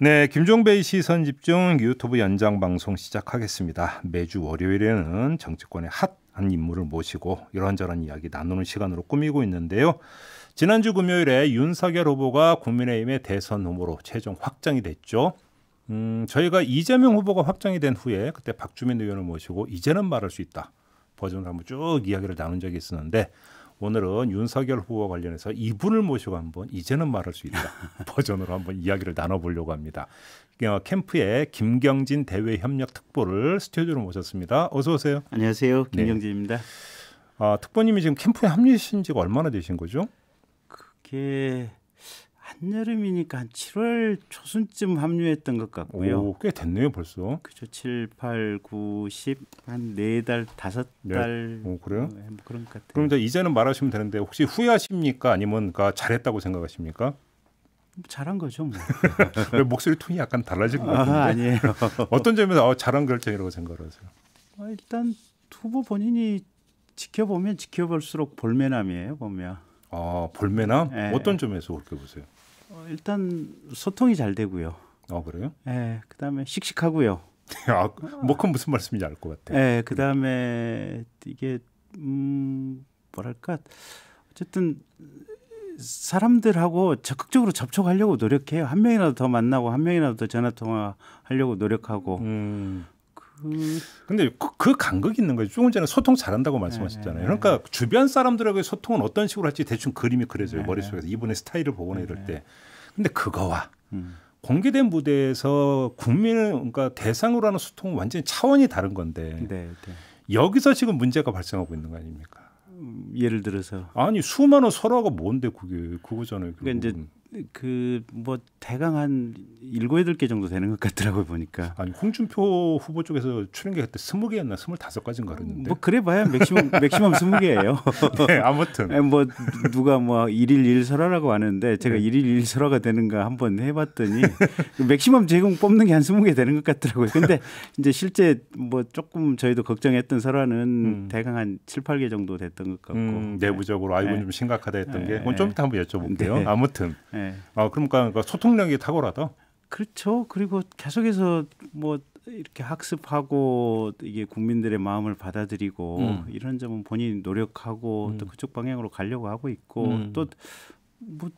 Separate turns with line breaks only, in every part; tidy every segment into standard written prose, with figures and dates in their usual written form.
네, 김종배의 시선집중 유튜브 연장 방송 시작하겠습니다. 매주 월요일에는 정치권의 핫한 인물을 모시고 이런저런 이야기 나누는 시간으로 꾸미고 있는데요. 지난주 금요일에 윤석열 후보가 국민의힘의 대선 후보로 최종 확정이 됐죠. 저희가 이재명 후보가 확정이 된 후에 그때 박주민 의원을 모시고 이제는 말할 수 있다 버전을 한번 쭉 이야기를 나눈 적이 있었는데 오늘은 윤석열 후보와 관련해서 이분을 모시고 한번 이제는 말할 수 있다 버전으로 한번 이야기를 나눠보려고 합니다. 캠프의 김경진 대외협력특보를 스튜디오로 모셨습니다. 어서 오세요.
안녕하세요. 김경진입니다.
네. 특보님이 지금 캠프에 합류하신 지가 얼마나 되신 거죠?
그게 한여름이니까 한 7월 초순쯤 합류했던 것 같고요.
오, 꽤 됐네요 벌써.
그죠. 7, 8, 9, 10, 한 4달, 5달.
네. 오, 그래요?
뭐 그런 것 같아요.
그럼 이제 이제는 말하시면 되는데 혹시 후회하십니까? 아니면 잘했다고 생각하십니까?
잘한 거죠. 뭐.
왜 목소리 톤이 약간 달라진 것 같은데?
아니에요.
어떤 점에서 잘한 결정이라고 생각하세요?
일단 후보 본인이 지켜보면 지켜볼수록 볼매남이에요. 보면.
볼매남?
네.
어떤 점에서 그렇게 보세요?
일단 소통이 잘 되고요.
그래요?
네, 그다음에 씩씩하고요.
그건 무슨 말씀인지 알 것 같아요.
네, 그다음에 이게 뭐랄까 어쨌든 사람들하고 적극적으로 접촉하려고 노력해요. 한 명이라도 더 만나고 한 명이라도 더 전화 통화하려고 노력하고.
근데 그 간극이 있는 거죠. 조금 전에 소통 잘한다고 말씀하셨잖아요. 그러니까 주변 사람들하고의 소통은 어떤 식으로 할지 대충 그림이 그려져요. 머릿속에서 이분의 스타일을 보거나 이럴 때. 근데 그거와 공개된 무대에서 국민을 그러니까 대상으로 하는 소통은 완전히 차원이 다른 건데 여기서 지금 문제가 발생하고 있는 거 아닙니까?
예를 들어서
아니 수많은 설화가 뭔데 그거잖아요.
그러니까 이제 뭐 대강 한 7, 8개 정도 되는 것 같더라고요 보니까.
아니 홍준표 후보 쪽에서 출연기 그때 20개였나 25가지인가 그랬는데.
뭐 그래봐야 맥시멈 20개예요.
네, 아무튼
뭐 누가 뭐 1일 1 설화라고 하는데 제가 1일 1 설화가 되는가 한번 해봤더니 맥시멈 제공 뽑는 게 한 20개 되는 것 같더라고요. 근데 이제 실제 뭐 조금 저희도 걱정했던 설화는 대강 한 7, 8개 정도 됐던 것 같고
내부적으로 이건 좀 심각하다 했던 게 그건 좀 이따 한번 여쭤볼게요. 아무튼 그러니까 소통력이 탁월하다.
그렇죠. 그리고 계속해서 뭐 이렇게 학습하고 이게 국민들의 마음을 받아들이고 이런 점은 본인이 노력하고 또 그쪽 방향으로 가려고 하고 있고 또 뭐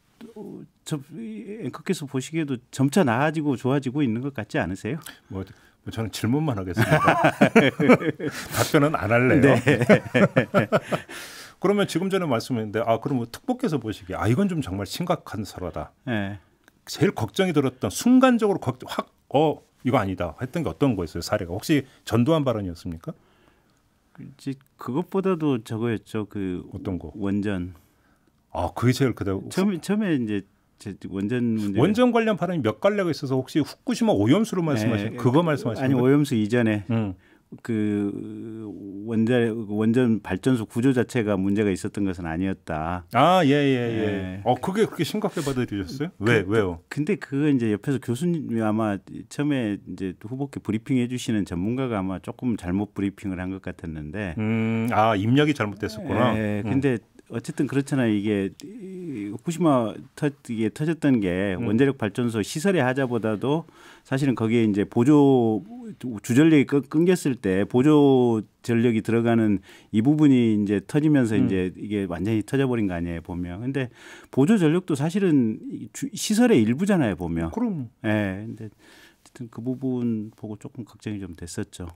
앵커께서 보시기에도 점차 나아지고 좋아지고 있는 것 같지 않으세요?
뭐 저는 질문만 하겠습니다. 답변은 안 할래요.
네.
그러면 지금 전에 말씀했는데 그러면 특보께서 보시기에 이건 좀 정말 심각한 설화다.
네.
제일 걱정이 들었던 순간적으로 이거 아니다 했던 게 어떤 거였어요? 사례가 혹시 전두환 발언이었습니까?
그것보다도 저거였죠.
어떤 거?
원전.
그게 제일 그다음
처음에 이제 원전 문제.
원전 관련 발언이 몇 갈래가 있어서 혹시 후쿠시마 오염수로 말씀하신 그거 말씀하시는
아니 오염수 이전에 그 원전 발전소 구조 자체가 문제가 있었던 것은 아니었다.
예. 그게 그렇게 심각하게 받아들이셨어요? 왜요?
근데 이제 옆에서 교수님이 아마 처음에 이제 후보께 브리핑해 주시는 전문가가 아마 조금 잘못 브리핑을 한 것 같았는데.
입력이 잘못됐었구나.
근데 어쨌든 그렇잖아요. 이게 후쿠시마 이게 터졌던 게 원자력 발전소 시설의 하자보다도 사실은 거기에 이제 보조 주전력이 끊겼을 때 보조 전력이 들어가는 이 부분이 이제 터지면서 이제 이게 완전히 터져버린 거 아니에요 보면. 근데 보조 전력도 사실은 시설의 일부잖아요 보면.
그럼.
근데 어쨌든 그 부분 보고 조금 걱정이 좀 됐었죠.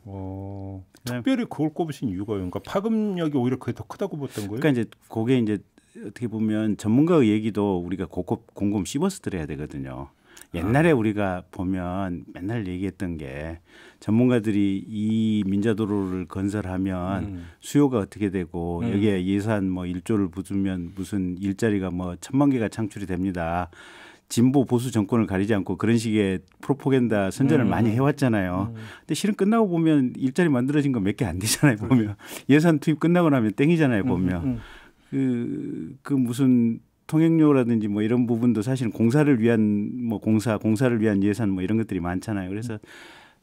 특별히 그걸 꼽으신 이유가 그러니까 파급력이 오히려 그게 더 크다고 봤던 거예요?
그러니까 이제 그게 이제 어떻게 보면 전문가의 얘기도 우리가 곰곰 씹어서 들어야 되거든요. 옛날에 우리가 보면 맨날 얘기했던 게 전문가들이 이 민자도로를 건설하면 수요가 어떻게 되고 여기에 예산 뭐 1조를 부으면 무슨 일자리가 뭐 1,000만 개가 창출이 됩니다. 진보 보수 정권을 가리지 않고 그런 식의 프로포간다 선전을 많이 해왔잖아요. 근데 실은 끝나고 보면 일자리 만들어진 거 몇 개 안 되잖아요. 보면 예산 투입 끝나고 나면 땡이잖아요. 보면 그 무슨 통행료라든지 뭐 이런 부분도 사실 공사를 위한 뭐 공사를 위한 예산 뭐 이런 것들이 많잖아요. 그래서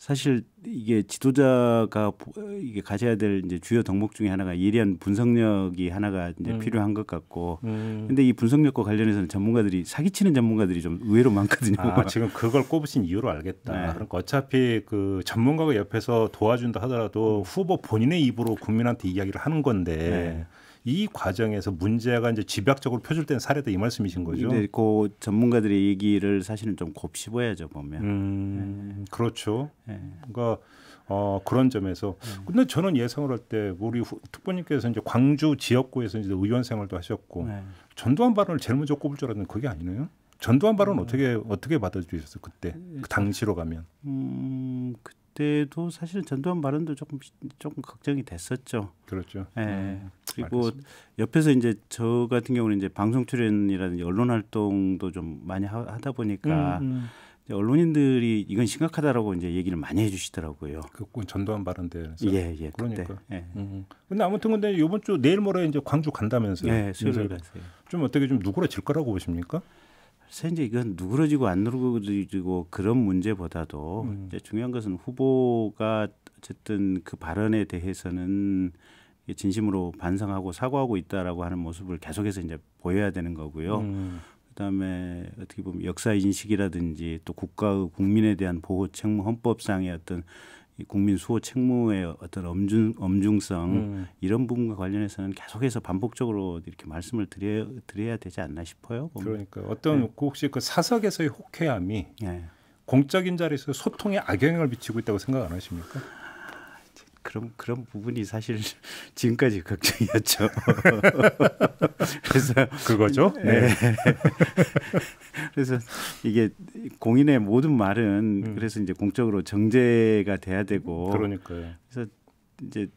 사실 이게 지도자가 이게 가져야 될 이제 주요 덕목 중에 하나가 예리한 분석력이 하나가 이제 필요한 것 같고, 근데 이 분석력과 관련해서는 전문가들이 사기치는 전문가들이 좀 의외로 많거든요.
아, 지금 그걸 꼽으신 이유로 알겠다.
네.
그러니까 어차피 그 전문가가 옆에서 도와준다 하더라도 후보 본인의 입으로 국민한테 이야기를 하는 건데.
네.
이 과정에서 문제가 이제 집약적으로 표출된 사례다 이 말씀이신 거죠?
근데 그 전문가들의 얘기를 사실은 좀 곱씹어야죠 보면.
그렇죠.
네.
그러니까 그런 점에서 근데 저는 예상을 할 때 우리 특보님께서 이제 광주 지역구에서 이제 의원 생활도 하셨고
네.
전두환 발언을 제일 먼저 꼽을 줄 알았는데 그게 아니네요. 전두환 발언 어떻게 받아들이셨어요 그때 그 당시로 가면?
그때도 사실 전두환 발언도 조금 걱정이 됐었죠.
그렇죠.
네. 그리고
알겠습니다.
옆에서 이제 저 같은 경우는 이제 방송 출연이라든지 언론 활동도 좀 많이 하다 보니까 이제 언론인들이 이건 심각하다라고 이제 얘기를 많이 해주시더라고요.
그 전두환 발언 대해서.
예.
그러니까.
그때. 예.
근데 아무튼 근데 이번 주 내일 모레 이제 광주 간다면서요?
네, 수요일 가세요.
좀 어떻게 좀 누그러질 거라고 보십니까?
사실 이제 이건 누그러지고 안 누그러지고 그런 문제보다도 이제 중요한 것은 후보가 어쨌든 그 발언에 대해서는 진심으로 반성하고 사과하고 있다라고 하는 모습을 계속해서 이제 보여야 되는 거고요. 그다음에 어떻게 보면 역사 인식이라든지 또 국가의 국민에 대한 보호 책무 헌법상의 어떤 이 국민 수호 책무의 어떤 엄중성 이런 부분과 관련해서는 계속해서 반복적으로 이렇게 말씀을 드려야 되지 않나 싶어요. 보면.
그러니까 어떤 혹시 그 사석에서의 호쾌함이
네. 공적인
자리에서 소통에 악영향을 미치고 있다고 생각 안 하십니까?
그런 부분이 사실 지금까지 걱정이었죠. 그래서
그거죠.
네. 그래서 이게 공인의 모든 말은 그래서 이제 공적으로 정제가 돼야 되고.
그러니까요.
그래서 이제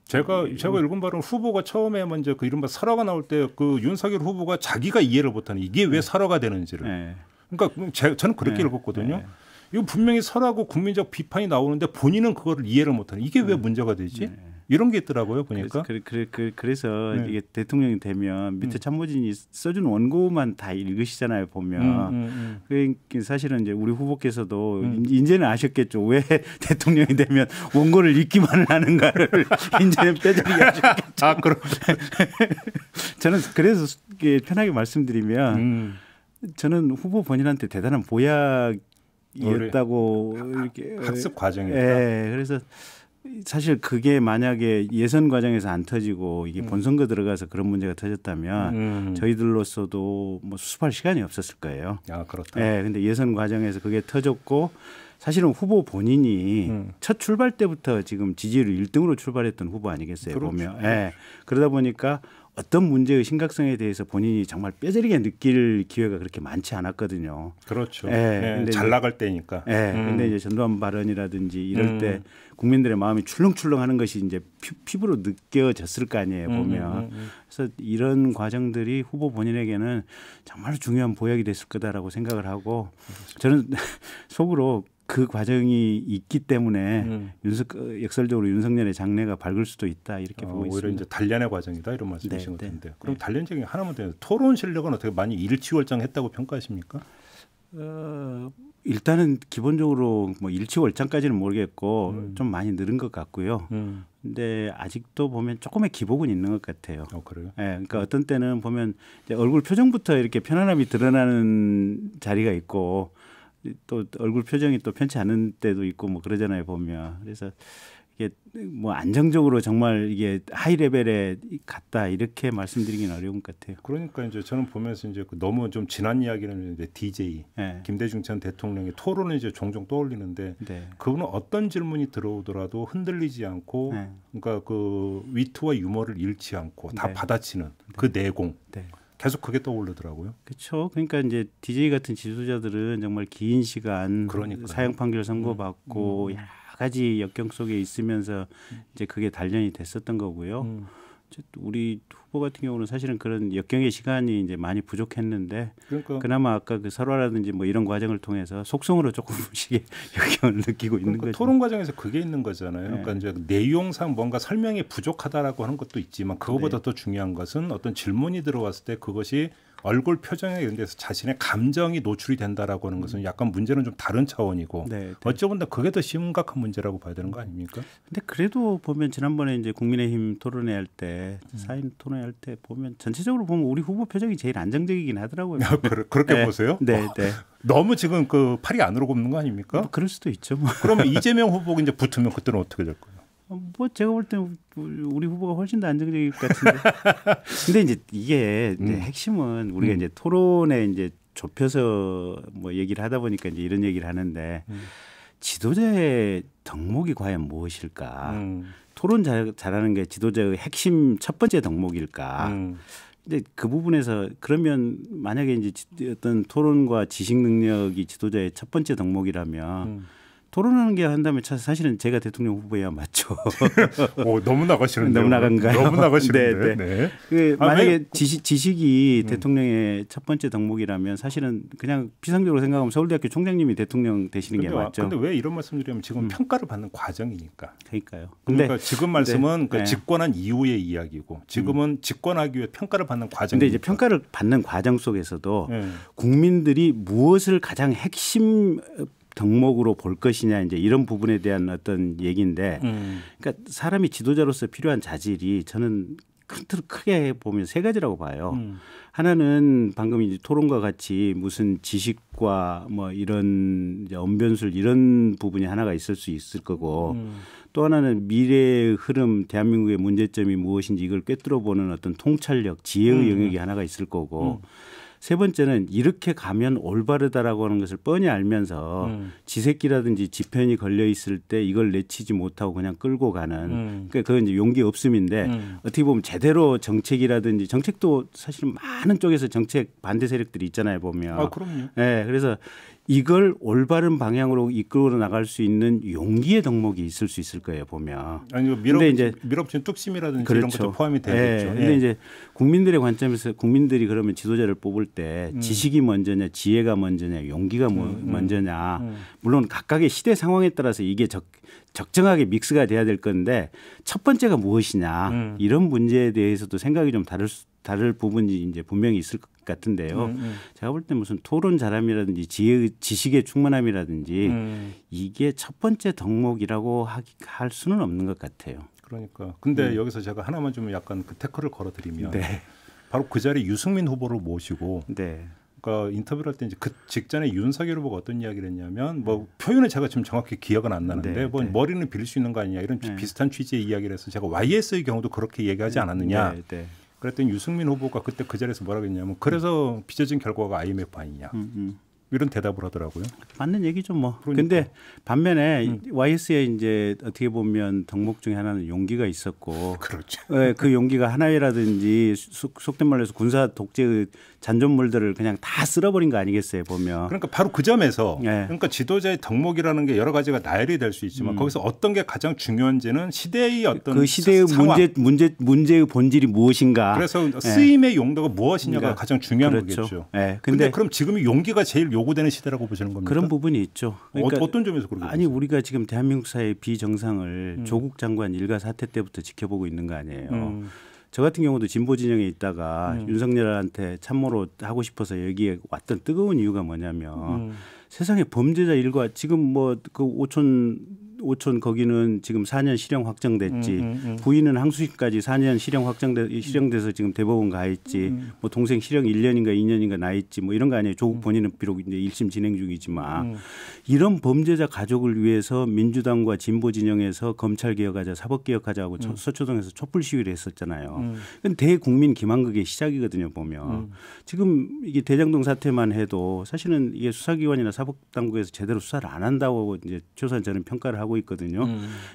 제가 읽은 바로는 후보가 처음에 먼저 그 이른바 설화가 나올 때 그 윤석열 후보가 자기가 이해를 못하는 이게 왜 설화가 되는지를.
네.
그러니까 저는 그렇게 읽었거든요.
네.
이거 분명히 설하고 국민적 비판이 나오는데 본인은 그거를 이해를 못하는 이게 왜 문제가 되지? 이런 게 있더라고요 보니까.
그래서 이게 대통령이 되면 밑에 참모진이 써준 원고만 다 읽으시잖아요 보면. 그러니까 사실은 이제 우리 후보께서도 이제는 아셨겠죠. 왜 대통령이 되면 원고를 읽기만 하는가를 이제는 빼자기 하셨겠죠.
아 그럼
저는 그래서 편하게 말씀드리면 저는 후보 본인한테 대단한 보약이었다고 이렇게
학습 과정이다.
예, 그래서 사실 그게 만약에 예선 과정에서 안 터지고 이게 본선거 들어가서 그런 문제가 터졌다면 저희들로서도 뭐 수습할 시간이 없었을 거예요.
아 그렇다.
예, 근데 예선 과정에서 그게 터졌고 사실은 후보 본인이 첫 출발 때부터 지금 지지율 1등으로 출발했던 후보 아니겠어요?
그렇죠.
보면. 예, 그러다 보니까 어떤 문제의 심각성에 대해서 본인이 정말 뼈저리게 느낄 기회가 그렇게 많지 않았거든요.
그렇죠.
근데
잘 나갈 때니까.
근데 이제 전두환 발언이라든지 이럴 때 국민들의 마음이 출렁출렁하는 것이 이제 피부로 느껴졌을 거 아니에요. 보면. 그래서 이런 과정들이 후보 본인에게는 정말 중요한 보약이 됐을 거다라고 생각을 하고 저는 속으로 그 과정이 있기 때문에 역설적으로 윤석열의 장래가 밝을 수도 있다 이렇게 보고 있습니다.
오히려 이제 단련의 과정이다 이런 말씀이신 것 같은데. 그럼
네.
단련적인 하나만 더 토론 실력은 어떻게 많이 일취월장했다고 평가하십니까?
일단은 기본적으로 뭐 일취월장까지는 모르겠고 좀 많이 늘은 것 같고요. 근데 아직도 보면 조금의 기복은 있는 것 같아요.
그래요?
그러니까 어떤 때는 보면 이제 얼굴 표정부터 이렇게 편안함이 드러나는 자리가 있고. 또 얼굴 표정이 또 편치 않은 때도 있고 뭐 그러잖아요 보면. 그래서 이게 뭐 안정적으로 정말 이게 하이 레벨에 갔다 이렇게 말씀드리기는 어려운 것 같아요.
그러니까 이제 저는 보면서 이제 너무 좀 지난 이야기는 이제 DJ 김대중 전 대통령의 토론을 이제 종종 떠올리는데 그분은 어떤 질문이 들어오더라도 흔들리지 않고 그러니까 그 위트와 유머를 잃지 않고 다 받아치는 그 내공. 계속 그게 떠오르더라고요.
그렇죠. 그러니까 이제 DJ 같은 지도자들은 정말 긴 시간 사형 판결 선고받고 여러 가지 역경 속에 있으면서 이제 그게 단련이 됐었던 거고요. 우리 후보 같은 경우는 사실은 그런 역경의 시간이 이제 많이 부족했는데 그나마 아까 그 설화라든지 뭐 이런 과정을 통해서 속성으로 조금씩 역경을 느끼고 있는 거죠.
토론 과정에서 그게 있는 거잖아요. 그러니까 이제 내용상 뭔가 설명이 부족하다라고 하는 것도 있지만 그거보다 더 중요한 것은 어떤 질문이 들어왔을 때 그것이 얼굴 표정에 이런 데서 자신의 감정이 노출이 된다라고 하는 것은 약간 문제는 좀 다른 차원이고
네, 네.
어쩌면 그게 더 심각한 문제라고 봐야 되는 거 아닙니까?
근데 그래도 보면 지난번에 이제 국민의힘 토론회 할 때 사인 토론회 할 때 보면 전체적으로 보면 우리 후보 표정이 제일 안정적이긴 하더라고요.
그렇게
네.
보세요?
네, 네.
너무 지금 그 팔이 안으로 굽는 거 아닙니까?
뭐 그럴 수도 있죠. 뭐.
그러면 이재명 후보가 이제 붙으면 그때는 어떻게 될 거예요?
뭐 제가 볼 때 우리 후보가 훨씬 더 안정적일 것 같은데. 근데 이제 이게 이제 핵심은 우리가 이제 토론에 이제 좁혀서 뭐 얘기를 하다 보니까 이제 이런 얘기를 하는데 지도자의 덕목이 과연 무엇일까? 토론 잘하는 게 지도자의 핵심 첫 번째 덕목일까? 근데 그 부분에서 그러면 만약에 이제 어떤 토론과 지식 능력이 지도자의 첫 번째 덕목이라면 토론하는 게 한다면 사실은 제가 대통령 후보야 맞죠.
오, 너무 나가시는데.
너무 나간가요?
너무 나가시는데.
네, 네.
네.
그 만약에 지식이 대통령의 첫 번째 덕목이라면 사실은 그냥 비상적으로 생각하면 서울대학교 총장님이 대통령 되시는 게 맞죠.
그런데 왜 이런 말씀드리면 지금 평가를 받는 과정이니까.
그러니까요.
그러니까 지금 말씀은
네.
집권한 이후의 이야기고 지금은 집권하기 위해 평가를 받는 과정이니까.
근데 이제 평가를 받는 과정 속에서도 국민들이 무엇을 가장 핵심 덕목으로 볼 것이냐 이제 이런 부분에 대한 어떤 얘기인데 그러니까 사람이 지도자로서 필요한 자질이 저는 크게 보면 세 가지라고 봐요. 하나는 방금 이제 토론과 같이 무슨 지식과 뭐 이런 이제 언변술 이런 부분이 하나가 있을 수 있을 거고 또 하나는 미래의 흐름 대한민국의 문제점이 무엇인지 이걸 꿰뚫어 보는 어떤 통찰력 지혜의 영역이 하나가 있을 거고 세 번째는 이렇게 가면 올바르다라고 하는 것을 뻔히 알면서 지새끼라든지 지편이 걸려 있을 때 이걸 내치지 못하고 그냥 끌고 가는 그러니까 그건 이제 용기 없음인데 어떻게 보면 제대로 정책이라든지 정책도 사실 많은 쪽에서 정책 반대 세력들이 있잖아요 보면.
아, 그럼요.
네, 그래서 이걸 올바른 방향으로 이끌어 나갈 수 있는 용기의 덕목이 있을 수 있을 거예요 보면.
아니 밀어붙인 뚝심이라든지
그렇죠.
이런 것도 포함이 되겠죠.
그런데 이제 국민들의 관점에서 국민들이 그러면 지도자를 뽑을 때 지식이 먼저냐, 지혜가 먼저냐, 용기가 먼저냐. 물론 각각의 시대 상황에 따라서 이게 적정하게 믹스가 돼야 될 건데 첫 번째가 무엇이냐 이런 문제에 대해서도 생각이 좀 다를 부분이 이제 분명히 있을 것 같은데요. 제가 볼 때 무슨 토론 잘함이라든지 지식의 충만함이라든지 이게 첫 번째 덕목이라고 할 수는 없는 것 같아요.
그러니까. 근데 여기서 제가 하나만 좀 약간 그 태클을 걸어드리면
네.
바로 그 자리에 유승민 후보를 모시고
네.
그러니까 인터뷰를 할 때 이제 그 직전에 윤석열 후보가 어떤 이야기를 했냐면 뭐 표현을 제가 지금 정확히 기억은 안 나는데
네,
뭐
네.
머리는 빌릴 수 있는 거 아니냐 이런 비슷한 취지의 이야기를 해서 제가 YS의 경우도 그렇게 얘기하지 않았느냐.
네, 네.
그랬더니 유승민 후보가 그때 그 자리에서 뭐라고 했냐면 그래서 빚어진 결과가 IMF 아니냐. 이런 대답을 하더라고요.
맞는 얘기죠 뭐.
그러니까.
근데 반면에 YS에 이제 어떻게 보면 덕목 중에 하나는 용기가 있었고,
그렇죠.
네, 그 용기가 하나회라든지 속된 말로 해서 군사 독재의 잔존물들을 그냥 다 쓸어버린 거 아니겠어요 보면.
그러니까 바로 그 점에서
네.
그러니까 지도자의 덕목이라는 게 여러 가지가 나열이 될 수 있지만 거기서 어떤 게 가장 중요한지는 시대의 어떤
그 시대의
상황.
문제의 본질이 무엇인가.
그래서 쓰임의 용도가 무엇이냐가
그러니까
가장 중요한
그렇죠.
거겠죠.
네.
근데 그럼 지금 용기가 제일 요구되는 시대라고 보시는 겁니까?
그런 부분이 있죠. 그러니까
어떤 점에서 그렇게
아니
보세요?
우리가 지금 대한민국 사회의 비정상을 조국 장관 일가 사태 때부터 지켜보고 있는 거 아니에요. 저 같은 경우도 진보 진영에 있다가 윤석열한테 참모로 하고 싶어서 여기에 왔던 뜨거운 이유가 뭐냐면 세상에 범죄자 일과 지금 뭐 그 오촌 거기는 지금 4년 실형 확정됐지. 부인은 항소심까지 4년 실형돼서 지금 대법원 가 있지. 뭐 동생 실형 1년인가 2년인가 나 있지. 뭐 이런 거 아니에요. 조국 본인은 비록 이제 1심 진행 중이지만 이런 범죄자 가족을 위해서 민주당과 진보 진영에서 검찰 개혁하자, 사법 개혁하자고 서초동에서 촛불 시위를 했었잖아요. 그건 대국민 기만극의 시작이거든요. 보면 지금 이게 대장동 사태만 해도 사실은 이게 수사기관이나 사법당국에서 제대로 수사를 안 한다고 이제 최소한 저는 평가를 하고 있거든요.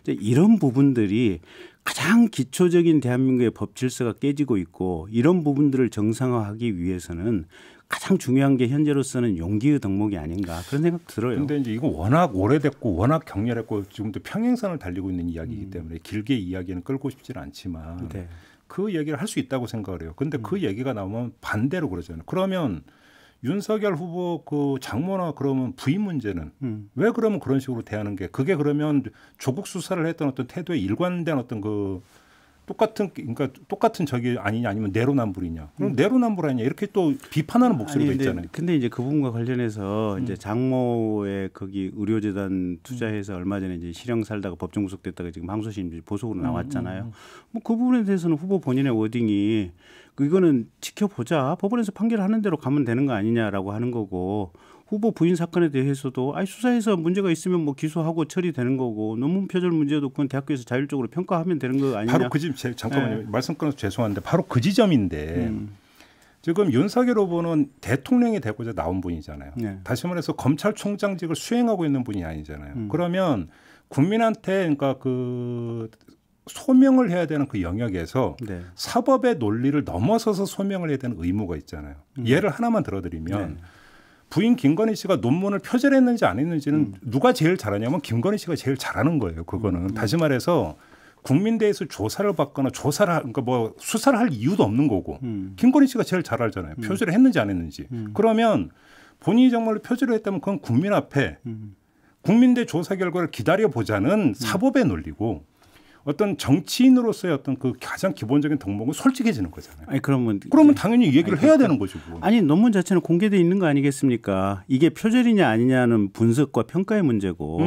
이제 이런 부분들이 가장 기초적인 대한민국의 법 질서가 깨지고 있고 이런 부분들을 정상화하기 위해서는 가장 중요한 게 현재로서는 용기의 덕목이 아닌가 그런 생각 들어요.
그런데 이제 이거 워낙 오래됐고 워낙 격렬했고 지금도 평행선을 달리고 있는 이야기이기 때문에 길게 이야기는 끌고 싶지는 않지만
네.
그 얘기를 할 수 있다고 생각을 해요. 그런데 그 얘기가 나오면 반대로 그러잖아요. 그러면 윤석열 후보 그 장모나 그러면 부인 문제는 왜 그러면 그런 식으로 대하는 게 그게 그러면 조국 수사를 했던 어떤 태도에 일관된 어떤 그 똑같은 적이 아니냐 아니면 내로남불이냐. 그럼 내로남불 아니냐 이렇게 또 비판하는 목소리가 있잖아요.
근데 이제 그 부분과 관련해서 이제 장모의 거기 의료재단 투자해서 얼마 전에 이제 실형 살다가 법정 구속됐다가 지금 항소심 보석으로 나왔잖아요. 뭐 그 부분에 대해서는 후보 본인의 워딩이 이거는 지켜보자. 법원에서 판결하는 대로 가면 되는 거 아니냐라고 하는 거고. 후보 부인 사건에 대해서도 수사해서 문제가 있으면 뭐 기소하고 처리되는 거고 논문 표절 문제도 그건 대학교에서 자율적으로 평가하면 되는 거 아니냐.
바로 그 지점 잠깐만요. 말씀 끊어서 죄송한데 바로 그 지점인데 지금 윤석열 후보는 대통령이 되고자 나온 분이잖아요.
네.
다시 말해서 검찰총장직을 수행하고 있는 분이 아니잖아요. 그러면 국민한테 그러니까 그 소명을 해야 되는 그 영역에서
네.
사법의 논리를 넘어서서 소명을 해야 되는 의무가 있잖아요. 예를 하나만 들어드리면
네.
부인 김건희 씨가 논문을 표절했는지 안 했는지는 누가 제일 잘하냐면 김건희 씨가 제일 잘하는 거예요. 그거는 다시 말해서 국민대에서 조사를 받거나 그러니까 뭐 수사를 할 이유도 없는 거고 김건희 씨가 제일 잘 알잖아요. 표절을 했는지 안 했는지. 그러면 본인이 정말로 표절을 했다면 그건 국민 앞에 국민대 조사 결과를 기다려보자는 사법의 논리고 어떤 정치인으로서의 어떤 그 가장 기본적인 덕목은 솔직해지는 거잖아요.
아니 그러면
당연히 이 얘기를 해야 되는 거죠. 그건.
아니 논문 자체는 공개돼 있는 거 아니겠습니까? 이게 표절이냐 아니냐는 분석과 평가의 문제고.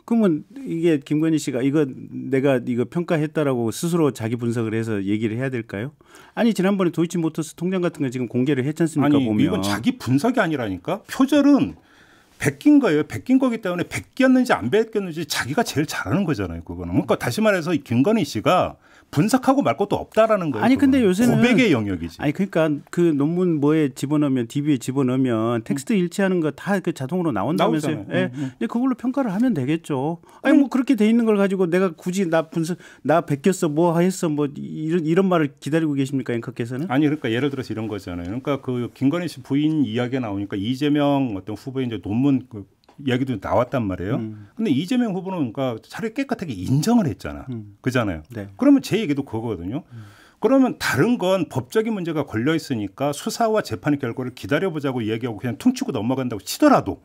그러면 이게 김건희 씨가 내가 이거 평가했다라고 스스로 자기 분석을 해서 얘기를 해야 될까요? 아니 지난번에 도이치모터스 통장 같은 거 지금 공개를 했지 않습니까?
아니
보면
이건 자기 분석이 아니라니까. 표절은 베낀 거예요. 베낀 거기 때문에 베꼈는지 안 베꼈는지 자기가 제일 잘하는 거잖아요. 그거는. 그러니까 다시 말해서 김건희 씨가 분석하고 말 것도 없다라는 거예요.
아니 근데 요새는
고백의 영역이지.
아니 그러니까 그 논문 뭐에 집어넣으면 DB에 집어넣으면 텍스트 일치하는 거 다 그 자동으로 나온다면서요. 예. 근데 그걸로 평가를 하면 되겠죠. 아니 뭐 그렇게 돼 있는 걸 가지고 내가 굳이 나 베꼈어 뭐 했어 뭐 이런 말을 기다리고 계십니까 앵커께서는?
아니 그러니까 예를 들어서 이런 거잖아요. 그러니까 그 김건희 씨 부인 이야기가 나오니까 이재명 어떤 후보의 이제 논문 그 이야기도 나왔단 말이에요. 근데 이재명 후보는 그러니까 차라리 깨끗하게 인정을 했잖아. 그잖아요.
네.
그러면 제 얘기도 그거거든요. 그러면 다른 건 법적인 문제가 걸려 있으니까 수사와 재판의 결과를 기다려보자고 얘기하고 그냥 퉁치고 넘어간다고 치더라도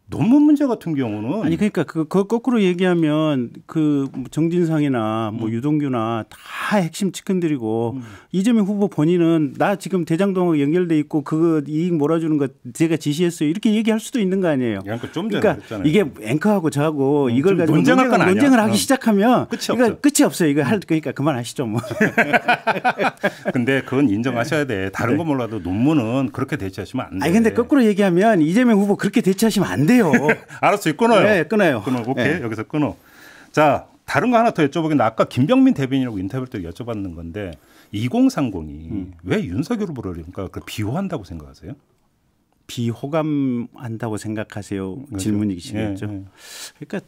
논문 문제 같은 경우는
아니 그러니까 그 거꾸로 얘기하면 그 정진상이나 뭐 유동규나 다 핵심 측근들이고 이재명 후보 본인은 나 지금 대장동하고 연결돼 있고 그거 이익 몰아주는 거 제가 지시했어요 이렇게 얘기할 수도 있는 거 아니에요.
그러니까 좀 전에
그러니까
그랬잖아요.
이게 앵커하고 저하고 이걸 가지고 논쟁을 하기 시작하면 끝이 없어요. 이거 그러니까 그만하시죠 뭐.
근데 그건 인정하셔야 돼. 다른 거 몰라도 논문은 그렇게 대처하시면 안 돼.
아니 근데 거꾸로 얘기하면 이재명 후보 그렇게 대처하시면 안 돼요.
알았어요. 끊어요.
네, 끊어요.
오케이.
네.
여기서 끊어. 자, 다른 거 하나 더 여쭤보겠는데 아까 김병민 대변인이라고 인터뷰 때 여쭤봤는 건데 2030이 왜 윤석열 후보를 그러니까 비호한다고 생각하세요?
비호감한다고 생각하세요? 그렇죠. 질문이시겠죠.
예.
그러니까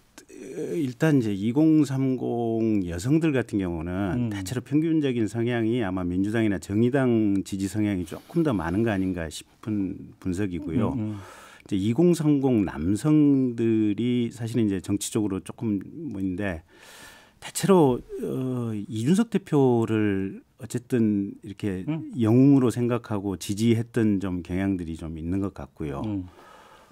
일단 이제 2030 여성들 같은 경우는 대체로 평균적인 성향이 아마 민주당이나 정의당 지지 성향이 조금 더 많은 거 아닌가 싶은 분석이고요. 이제 2030 남성들이 사실은 이제 정치적으로 조금 뭐인데 대체로 이준석 대표를 어쨌든 이렇게 영웅으로 생각하고 지지했던 좀 경향들이 좀 있는 것 같고요.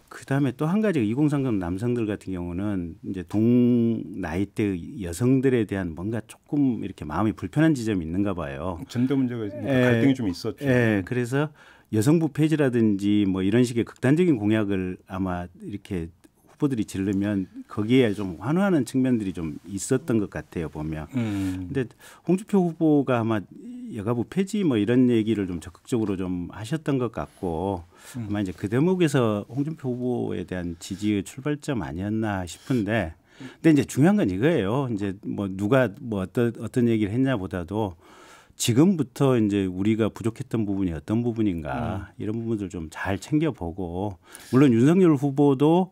그다음에 또 한 가지가 2030 남성들 같은 경우는 이제 동 나이대 여성들에 대한 뭔가 조금 이렇게 마음이 불편한 지점이 있는가 봐요.
전대 문제가 갈등이 좀 있었죠.
그래서 여성부 폐지라든지 뭐 이런 식의 극단적인 공약을 아마 이렇게 후보들이 지르면 거기에 좀 환호하는 측면들이 좀 있었던 것 같아요 보면. 근데 홍준표 후보가 아마 여가부 폐지 뭐 이런 얘기를 좀 적극적으로 좀 하셨던 것 같고 아마 이제 그 대목에서 홍준표 후보에 대한 지지의 출발점 아니었나 싶은데. 근데 이제 중요한 건 이거예요. 이제 뭐 누가 뭐 어떤 얘기를 했냐보다도. 지금부터 이제 우리가 부족했던 부분이 어떤 부분인가 이런 부분들 좀 잘 챙겨보고 물론 윤석열 후보도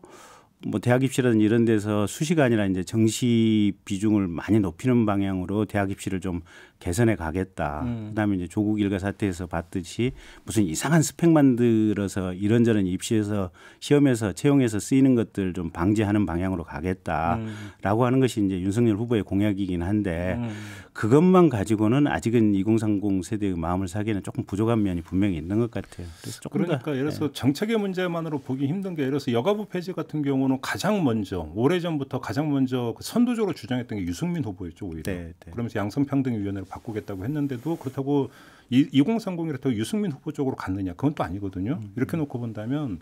뭐 대학 입시라든지 이런 데서 수시가 아니라 이제 정시 비중을 많이 높이는 방향으로 대학 입시를 좀 개선해 가겠다. 그다음에 이제 조국 일가 사태에서 봤듯이 무슨 이상한 스펙 만들어서 이런저런 입시에서 시험에서 채용해서 쓰이는 것들 좀 방지하는 방향으로 가겠다라고 하는 것이 이제 윤석열 후보의 공약이긴 한데 그것만 가지고는 아직은 2030 세대의 마음을 사기에는 조금 부족한 면이 분명히 있는 것 같아요. 그래서 조금
그러니까 예를 들어서 정책의 문제만으로 보기 힘든 게 예를 들어서 여가부 폐지 같은 경우는 가장 먼저 오래전부터 가장 먼저 선도적으로 주장했던 게 유승민 후보였죠. 오히려.
네.
그러면서 양성평등위원회를 바꾸겠다고 했는데도 그렇다고 2030이라고 유승민 후보 쪽으로 갔느냐. 그건 또 아니거든요. 이렇게 놓고 본다면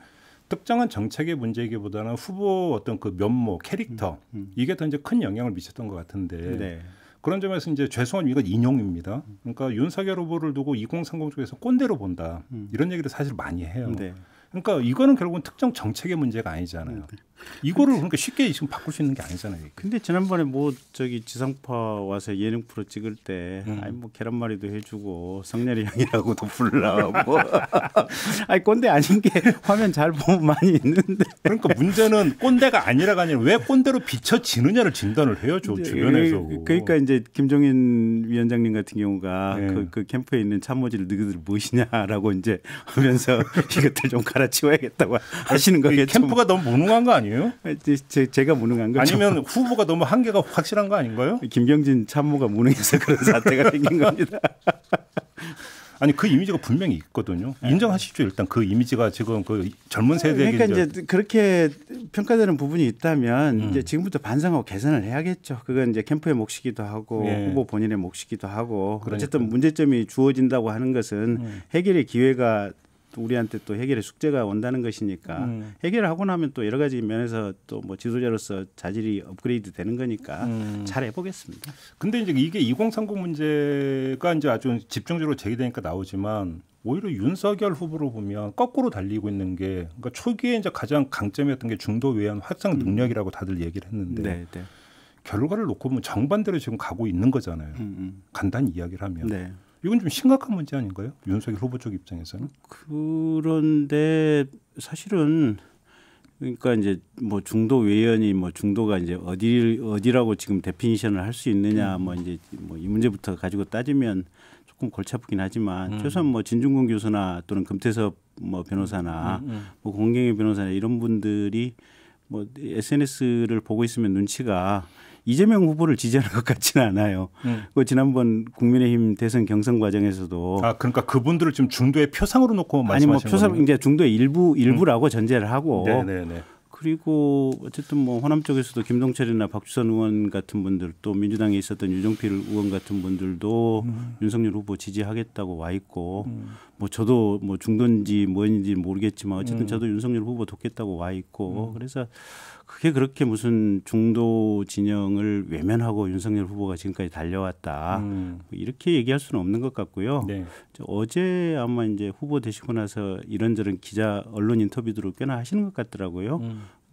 특정한 정책의 문제이기보다는 후보 어떤 그 면모, 캐릭터 이게 더 이제 큰 영향을 미쳤던 것 같은데
네.
그런 점에서 이제 죄송한 이건 인용입니다. 그러니까 윤석열 후보를 두고 2030 쪽에서 꼰대로 본다 이런 얘기를 사실 많이 해요.
네.
그러니까 이거는 결국은 특정 정책의 문제가 아니잖아요. 이거를 그러니까 쉽게 지금 바꿀 수 있는 게 아니잖아요. 이게.
근데 지난번에 뭐 저기 지상파 와서 예능 프로 찍을 때 아니 뭐 계란말이도 해주고 성렬이 형이라고도 불러고 아니 꼰대 아닌 게 화면 잘 보면 많이 있는데
그러니까 문제는 꼰대가 아니라가 아니라 왜 꼰대로 비춰지느냐를 진단을 해요. 저 주변에서.
그러니까 이제 김종인 위원장님 같은 경우가
네.
그 캠프에 있는 참모진을 너희들 무엇이냐라고 이제 하면서 이것들 좀 갈아치워야겠다고 하시는 거겠죠.
캠프가 너무 무능한 거 아니에요?
제가 무능한 거죠.
아니면 후보가 너무 한계가 확실한 거 아닌가요?
김경진 참모가 무능해서 그런 사태가 생긴 겁니다.
아니 그 이미지가 분명히 있거든요. 인정하시죠. 일단 그 이미지가 지금 그 젊은 세대에게
그러니까 이제 그렇게 평가되는 부분이 있다면 이제 지금부터 반성하고 개선을 해야겠죠. 그건 이제 캠프의 몫이기도 하고 후보 본인의 몫이기도 하고
그러니까.
어쨌든 문제점이 주어진다고 하는 것은 해결의 기회가 우리한테 또 해결의 숙제가 온다는 것이니까 해결하고 나면 또 여러 가지 면에서 또 뭐 지도자로서 자질이 업그레이드 되는 거니까 잘 해보겠습니다.
근데 이제 이게 2030 문제가 이제 아주 집중적으로 제기되니까 나오지만 오히려 윤석열 후보로 보면 거꾸로 달리고 있는 게 그러니까 초기에 이제 가장 강점이었던 게 중도 외연 확장 능력이라고 다들 얘기를 했는데
네.
결과를 놓고 보면 정반대로 지금 가고 있는 거잖아요. 간단히 이야기를 하면.
네.
이건 좀 심각한 문제 아닌가요? 윤석열 후보 쪽 입장에서는.
그런데 사실은 그러니까 이제 뭐 중도 외연이 뭐 중도가 이제 어디라고 지금 데피니션을 할 수 있느냐 뭐 이제 뭐 이 문제부터 가지고 따지면 조금 골치 아프긴 하지만 최소한 뭐 진중권 교수나 또는 금태섭 뭐 변호사나 뭐 공경희 변호사나 이런 분들이 뭐 SNS를 보고 있으면 눈치가 이재명 후보를 지지하는 것 같지는 않아요. 그 지난번 국민의힘 대선 경선 과정에서도
그러니까 그분들을 지금 중도의 표상으로 놓고
아니 뭐
말씀하시는
표상
거예요?
이제 중도의 일부라고 전제를 하고
네네네.
그리고 어쨌든 뭐 호남 쪽에서도 김동철이나 박주선 의원 같은 분들 또 민주당에 있었던 유정필 의원 같은 분들도 윤석열 후보 지지하겠다고 와 있고 뭐 저도 뭐 중도인지 뭐인지 모르겠지만 어쨌든 저도 윤석열 후보 돕겠다고 와 있고 그래서 그게 그렇게 무슨 중도 진영을 외면하고 윤석열 후보가 지금까지 달려왔다 뭐 이렇게 얘기할 수는 없는 것 같고요.
네.
어제 아마 이제 후보 되시고 나서 이런저런 기자 언론 인터뷰들을 꽤나 하시는 것 같더라고요.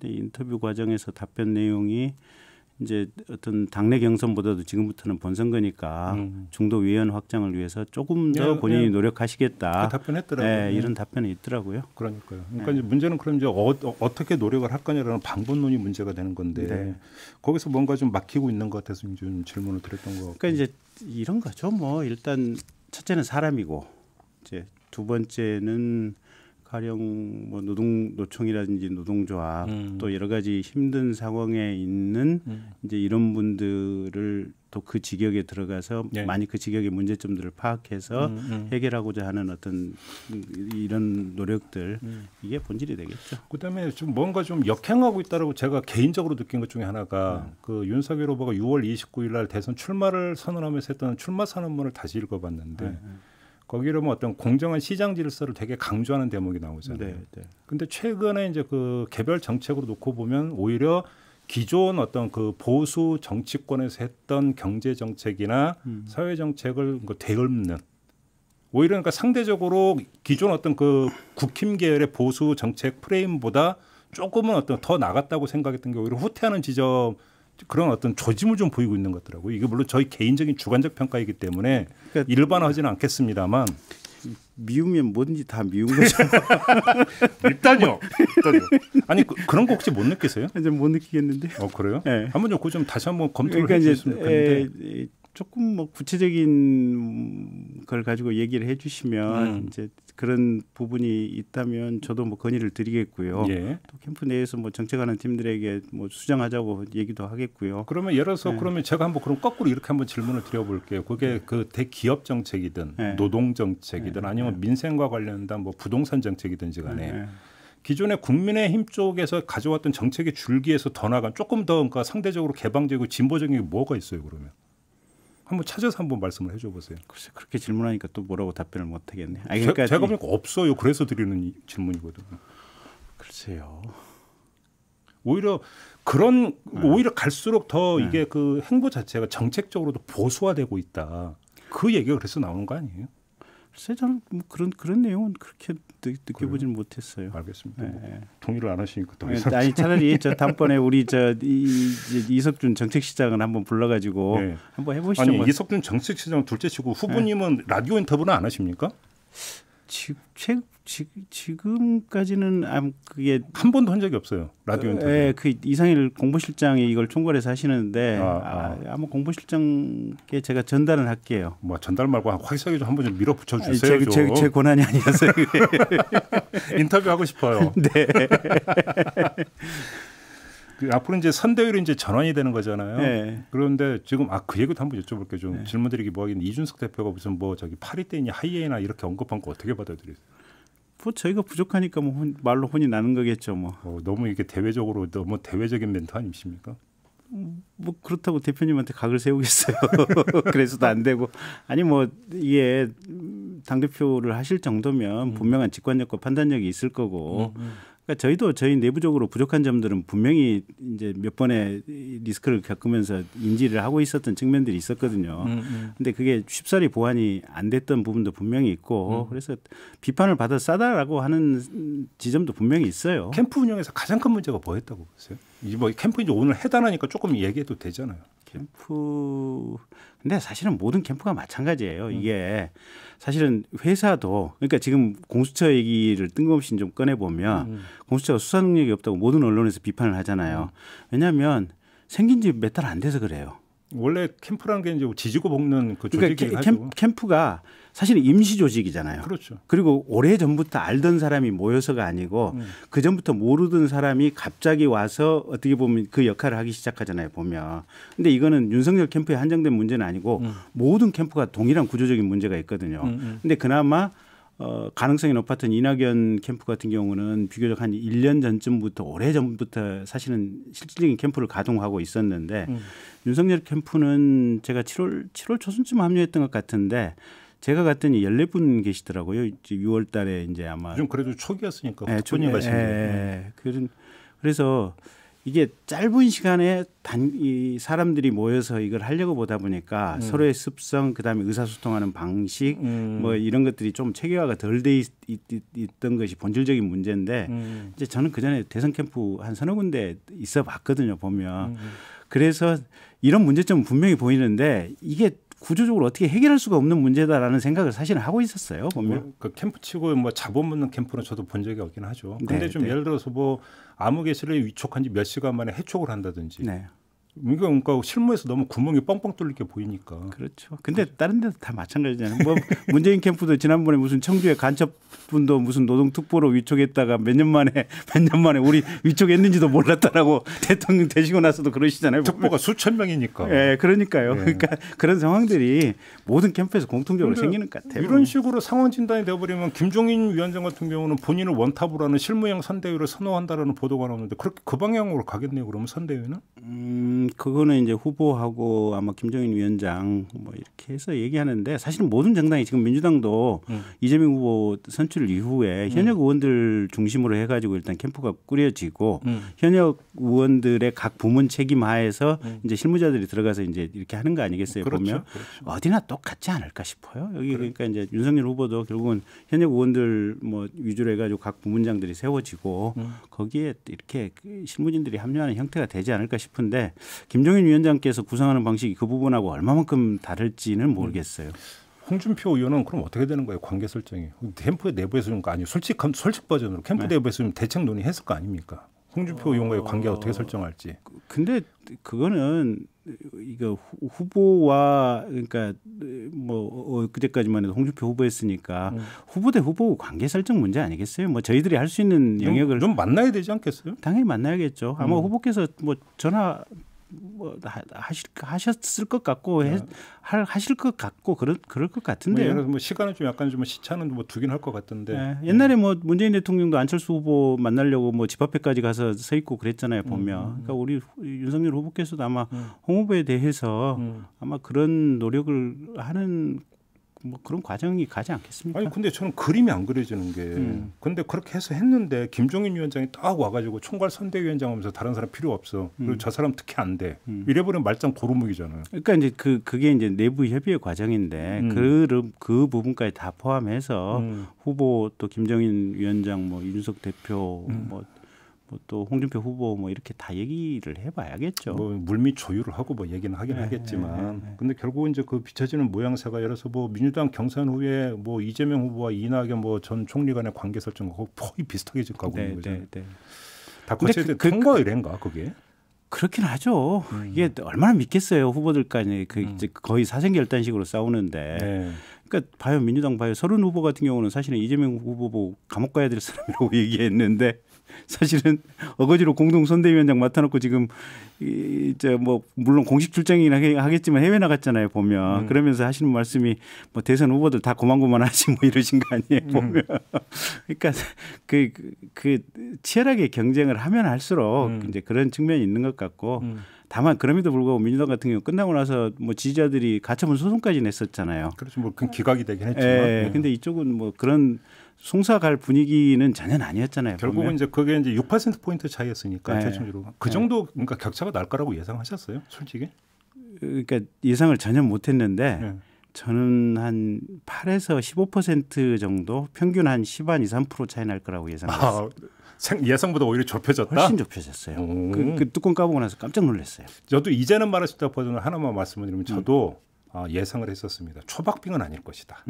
근데 인터뷰 과정에서 답변 내용이 이제 어떤 당내 경선보다도 지금부터는 본선거니까 중도 외연 확장을 위해서 조금 더 본인이 노력하시겠다.
그 답변했더라고요.
네, 이런 답변이 있더라고요.
그러니까요. 그러니까 이제 문제는 그럼 이제 어떻게 노력을 할 거냐라는 방법론이 문제가 되는 건데 거기서 뭔가 좀 막히고 있는 것 같아서 좀 질문을 드렸던 것 같고.
그러니까 이제 이런 거죠. 뭐 일단 첫째는 사람이고 이제 두 번째는 가령 뭐 노총이라든지 노동조합 또 여러 가지 힘든 상황에 있는 이제 이런 분들을 또 그 직역에 들어가서 많이 그 직역의 문제점들을 파악해서 해결하고자 하는 어떤 이런 노력들 이게 본질이 되겠죠.
그다음에 좀 뭔가 좀 역행하고 있다라고 제가 개인적으로 느낀 것 중에 하나가 그 윤석열 후보가 6월 29일 날 대선 출마를 선언하면서 했던 출마 선언문을 다시 읽어봤는데 거기로 뭐 어떤 공정한 시장 질서를 되게 강조하는 대목이 나오잖아요. 근데 최근에 이제 그 개별 정책으로 놓고 보면 오히려 기존 어떤 그 보수 정치권에서 했던 경제 정책이나 사회 정책을 되돕는 오히려 그러니까 상대적으로 기존 어떤 그 국힘 계열의 보수 정책 프레임보다 조금은 어떤 더 나갔다고 생각했던 게 오히려 후퇴하는 지점 그런 어떤 조짐을 좀 보이고 있는 것 같더라고요. 이게 물론 저희 개인적인 주관적 평가이기 때문에
그러니까
일반화하지는 않겠습니다만
미우면 뭐든지 다 미운 거죠.
일단요. 아니 그런 거 혹시 못 느끼세요?
이제 못 느끼겠는데.
그래요?
네.
한번 그거 좀 다시 한번 검토를
그러니까
해주셨으면 좋겠는데.
조금 뭐 구체적인 걸 가지고 얘기를 해주시면 이제 그런 부분이 있다면 저도 뭐 건의를 드리겠고요.
예.
또 캠프 내에서 뭐 정책하는 팀들에게 뭐 수정하자고 얘기도 하겠고요.
그러면 예를 들어서 그러면 제가 한번 그럼 거꾸로 이렇게 한번 질문을 드려볼게요. 그게 그 대기업 정책이든 노동 정책이든 아니면 민생과 관련된 뭐 부동산 정책이든지 간에 기존의 국민의힘 쪽에서 가져왔던 정책의 줄기에서 더 나간 조금 더 그러니까 상대적으로 개방적이고 진보적인 게 뭐가 있어요 그러면? 한번 찾아서 한번 말씀을 해줘 보세요.
글쎄 그렇게 질문하니까 또 뭐라고 답변을 못 하겠네.
그러니까 제가 보니까 없어요. 그래서 드리는 질문이거든요.
글쎄요.
오히려 오히려 갈수록 더 이게 그 행보 자체가 정책적으로도 보수화되고 있다. 그 얘기가 그래서 나오는 거 아니에요?
글쎄 저는 뭐 그런 내용은 그렇게 느껴보지는 못했어요.
알겠습니다. 뭐 동의를 안 하시니까 더
이상. 아니 차라리 저 다음번에 우리 이석준 정책시장을 한번 불러가지고 한번 해보시죠.
아니 이석준 정책시장 둘째치고 후보님은 라디오 인터뷰는 안 하십니까?
지금까지는 그게
한 번도 한 적이 없어요. 라디오 인터뷰.
그 이상일 공보실장이 이걸 총괄해서 하시는데 아마 공보실장께 제가 전달을 할게요.
뭐 전달 말고 확실하게 좀 한번 좀 밀어붙여 주세요.
제 권한이 아니라서요.
인터뷰 하고 싶어요.
네.
앞으로 이제 선대위로 이제 전환이 되는 거잖아요. 그런데 지금 그 얘기도 한번 여쭤볼게요. 좀 질문드리기 뭐하겠는데 이준석 대표가 무슨 뭐 저기 파리떼니 하이에나 이렇게 언급한 거 어떻게 받아들이세요?
뭐 저희가 부족하니까 뭐 말로 혼이 나는 거겠죠. 뭐
너무 이게 너무 대외적인 멘트 아니십니까?
뭐 그렇다고 대표님한테 각을 세우겠어요. 그래서도 안 되고 아니 뭐 이게 당 대표를 하실 정도면 분명한 직관력과 판단력이 있을 거고. 그러니까 저희도 저희 내부적으로 부족한 점들은 분명히 이제 몇 번의 리스크를 겪으면서 인지를 하고 있었던 측면들이 있었거든요. 근데 그게 쉽사리 보완이 안 됐던 부분도 분명히 있고 그래서 비판을 받아 싸다라고 하는 지점도 분명히 있어요.
캠프 운영에서 가장 큰 문제가 뭐였다고 보세요? 뭐 캠프 이제 오늘 해단하니까 조금 얘기해도 되잖아요.
캠프 근데 사실은 모든 캠프가 마찬가지예요. 이게 사실은 회사도 그러니까 지금 공수처 얘기를 뜬금없이 좀 꺼내 보면 공수처가 수사 능력이 없다고 모든 언론에서 비판을 하잖아요. 왜냐하면 생긴 지 몇 달 안 돼서 그래요.
원래 캠프라는 게 이제 지지고 볶는 그 조직이
그러니까 캠프가 사실 임시 조직이잖아요.
그렇죠.
그리고 오래 전부터 알던 사람이 모여서가 아니고 그 전부터 모르던 사람이 갑자기 와서 어떻게 보면 그 역할을 하기 시작하잖아요. 보면. 근데 이거는 윤석열 캠프에 한정된 문제는 아니고 모든 캠프가 동일한 구조적인 문제가 있거든요. 근데 그나마 가능성이 높았던 이낙연 캠프 같은 경우는 비교적 한 1년 전쯤부터 오래 전부터 사실은 실질적인 캠프를 가동하고 있었는데 윤석열 캠프는 제가 7월 초순쯤 합류했던 것 같은데 제가 갔더니 14분 계시더라고요. 6월 달에 이제 아마
좀 그래도 초기였으니까 초기 말씀이에요.
그래서 이게 짧은 시간에 이 사람들이 모여서 이걸 하려고 보다 보니까 서로의 습성, 그다음에 의사소통하는 방식, 뭐 이런 것들이 좀 체계화가 덜 돼 있던 것이 본질적인 문제인데 이제 저는 그 전에 대선 캠프 한 서너 군데 있어 봤거든요. 보면 그래서 이런 문제점은 분명히 보이는데 이게 구조적으로 어떻게 해결할 수가 없는 문제다라는 생각을 사실은 하고 있었어요. 보면
그 캠프치고 뭐 자본 묻는 캠프는 저도 본 적이 없긴 하죠. 근데 좀 예를 들어서 뭐 암흑예술에 위촉한 지 몇 시간 만에 해촉을 한다든지. 그러니까 실무에서 너무 구멍이 뻥뻥 뚫리게 보이니까.
그렇죠. 근데 다른 데도 다 마찬가지잖아요. 뭐 문재인 캠프도 지난번에 무슨 청주의 간첩분도 무슨 노동특보로 위촉했다가 몇 년 만에 우리 위촉했는지도 몰랐다라고 대통령 되시고 나서도 그러시잖아요.
특보가 수천 명이니까.
네, 그러니까요. 그러니까 그런 상황들이 모든 캠프에서 공통적으로 생기는 것 같아요.
이런 식으로 상황 진단이 되어버리면 김종인 위원장 같은 경우는 본인을 원탑으로 하는 실무형 선대위를 선호한다라는 보도가 나오는데 그렇게 그 방향으로 가겠네요. 그러면 선대위는?
그거는 이제 후보하고 아마 김종인 위원장 뭐 이렇게 해서 얘기하는데 사실은 모든 정당이 지금 민주당도 이재명 후보 선출 이후에 현역 의원들 중심으로 해가지고 일단 캠프가 꾸려지고 현역 의원들의 각 부문 책임 하에서 이제 실무자들이 들어가서 이제 이렇게 하는 거 아니겠어요?
그렇죠.
보면
그렇죠.
어디나 똑같지 않을까 싶어요. 여기 그러니까 이제 윤석열 후보도 결국은 현역 의원들 뭐 위주로 해가지고 각 부문장들이 세워지고 거기에 이렇게 실무진들이 합류하는 형태가 되지 않을까 싶은데. 김종인 위원장께서 구성하는 방식이 그 부분하고 얼마만큼 다를지는 모르겠어요.
홍준표 의원은 그럼 어떻게 되는 거예요? 관계 설정이. 캠프 내부에서 좀 아니고 솔직 버전으로 캠프 내부에서 좀 대책 논의했을 거 아닙니까? 홍준표 의원과의 관계 어떻게 설정할지.
근데 그거는 이거 후보와 그러니까 뭐 그때까지만 해도 홍준표 후보였으니까 후보 대 후보 관계 설정 문제 아니겠어요? 뭐 저희들이 할 수 있는 영역을
좀 만나야 되지 않겠어요?
당연히 만나야겠죠. 아마 후보께서 뭐 전화 뭐 하셨을 것 같고 하실 것 같고 그럴 것 같은데요.
뭐 시간은 좀 약간 좀 시차는 뭐 두긴 할 것 같은데.
네. 옛날에 뭐 문재인 대통령도 안철수 후보 만나려고 뭐 집 앞에까지 가서 서 있고 그랬잖아요. 보면. 그러니까 우리 윤석열 후보께서도 아마 홍 후보에 대해서 아마 그런 노력을 하는 뭐 그런 과정이 가지 않겠습니까?
아니 근데 저는 그림이 안 그려지는 게 근데 그렇게 해서 했는데 김종인 위원장이 딱 와가지고 총괄 선대위원장 하면서 다른 사람 필요 없어. 그리고 저 사람 특히 안 돼. 이래버리면 말짱 도루묵이잖아요.
그러니까 이제 그게 이제 내부 협의의 과정인데 그 부분까지 다 포함해서 후보 또 김종인 위원장 뭐 윤석 대표 뭐 또 홍준표 후보 뭐 이렇게 다 얘기를 해봐야겠죠.
뭐 물밑 조율을 하고 뭐 얘기는 하긴 하겠지만, 근데 결국은 이제 그 비춰지는 모양새가 예를 들어서 뭐 민주당 경선 후에 뭐 이재명 후보와 이낙연 뭐 전 총리 간의 관계 설정하고 거의 비슷하게 지금 가고 있는 거잖아요. 다크시드 통과 의뢰인가 그게?
그렇긴 하죠. 이게 얼마나 믿겠어요 후보들까지 이제 거의 사생결단식으로 싸우는데. 그러니까 봐요 민주당 봐요 서른 후보 같은 경우는 사실은 이재명 후보 보고 감옥 가야 될 사람이라고 얘기했는데 사실은 어거지로 공동 선대위원장 맡아놓고 지금 이제 뭐 물론 공식 출장이긴 하겠지만 해외 나갔잖아요 보면 그러면서 하시는 말씀이 뭐 대선 후보들 다 고만고만하지 뭐 이러신 거 아니에요 보면 그러니까 그 치열하게 경쟁을 하면 할수록 이제 그런 측면이 있는 것 같고. 다만 그럼에도 불구하고 민주당 같은 경우 끝나고 나서 뭐 지지자들이 가처분 소송까지 냈었잖아요.
그렇죠. 뭐 그 기각이 되긴 했지만.
근데 이쪽은 뭐 그런 송사갈 분위기는 전혀 아니었잖아요.
결국은
보면.
이제 그게 이제 6% 포인트 차이였으니까 최종적으로 그 정도 그러니까 격차가 날 거라고 예상하셨어요, 솔직히?
그러니까 예상을 전혀 못했는데 저는 한 8에서 15% 정도, 평균 한 10, 한 2, 3% 차이 날 거라고 예상했어요.
예상보다 오히려 좁혀졌다.
훨씬 좁혀졌어요. 그 뚜껑 까보고 나서 깜짝 놀랐어요.
저도 이제는 말할 수 있다 버전을 하나만 말씀을 드리면 저도 예상을 했었습니다. 초박빙은 아닐 것이다.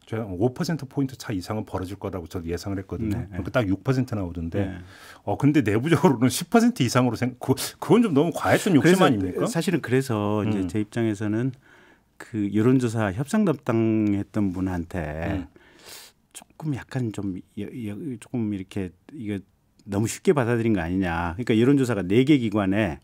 제가 5% 포인트 차 이상은 벌어질 거라고 저도 예상을 했거든요. 그러니까 딱 6% 나오던데. 근데 내부적으로는 10% 이상으로 그건 좀 너무 과했던 욕심 아닙니까?
사실은 그래서 이제 제 입장에서는 그 여론조사 협상 담당했던 분한테 조금 약간 좀 조금 이렇게 이게 너무 쉽게 받아들인 거 아니냐. 그러니까 여론조사가 4개 기관에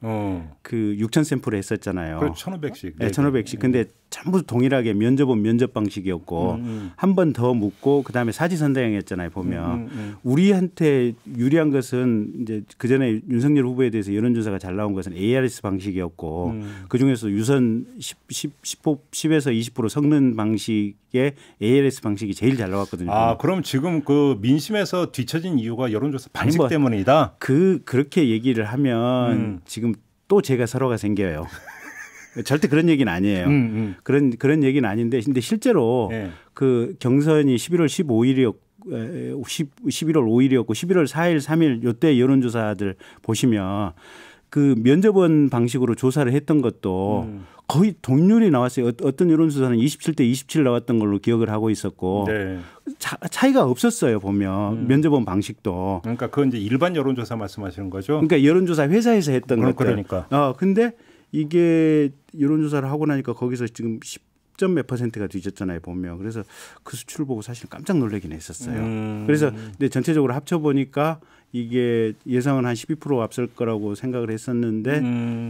그 6천 샘플을 했었잖아요.
그렇죠. 1,500씩.
네, 1,500씩. 근데 전부 동일하게 면접은 면접 방식이었고 한 번 더 묻고 그다음에 사지선다형이었잖아요. 보면 우리한테 유리한 것은 이제 그전에 윤석열 후보에 대해서 여론조사가 잘 나온 것은 ARS 방식이었고 그중에서 유선 10에서 20% 섞는 방식의 ARS 방식이 제일 잘 나왔거든요.
그럼 지금 그 민심에서 뒤처진 이유가 여론조사 방식 때문이다?
그렇게 얘기를 하면 지금 또 제가 서로가 생겨요. 절대 그런 얘기는 아니에요. 그런 얘기는 아닌데, 근데 실제로 그 경선이 11월 15일이었고, 11월 5일이었고, 11월 4일, 3일 요때 여론조사들 보시면 그 면접원 방식으로 조사를 했던 것도 거의 동률이 나왔어요. 어떤 여론조사는 27대 27 나왔던 걸로 기억을 하고 있었고 차이가 없었어요. 보면 면접원 방식도. 그러니까
그건 이제 일반 여론조사 말씀하시는 거죠?
그러니까 여론조사 회사에서 했던 것들.
그러니까.
근데 이게 여론조사를 하고 나니까 거기서 지금 10점 몇 %가 뒤졌잖아요. 보면. 그래서 그 수치를 보고 사실 깜짝 놀라긴 했었어요. 그래서 근데 전체적으로 합쳐보니까 이게 예상은 한 12% 앞설 거라고 생각을 했었는데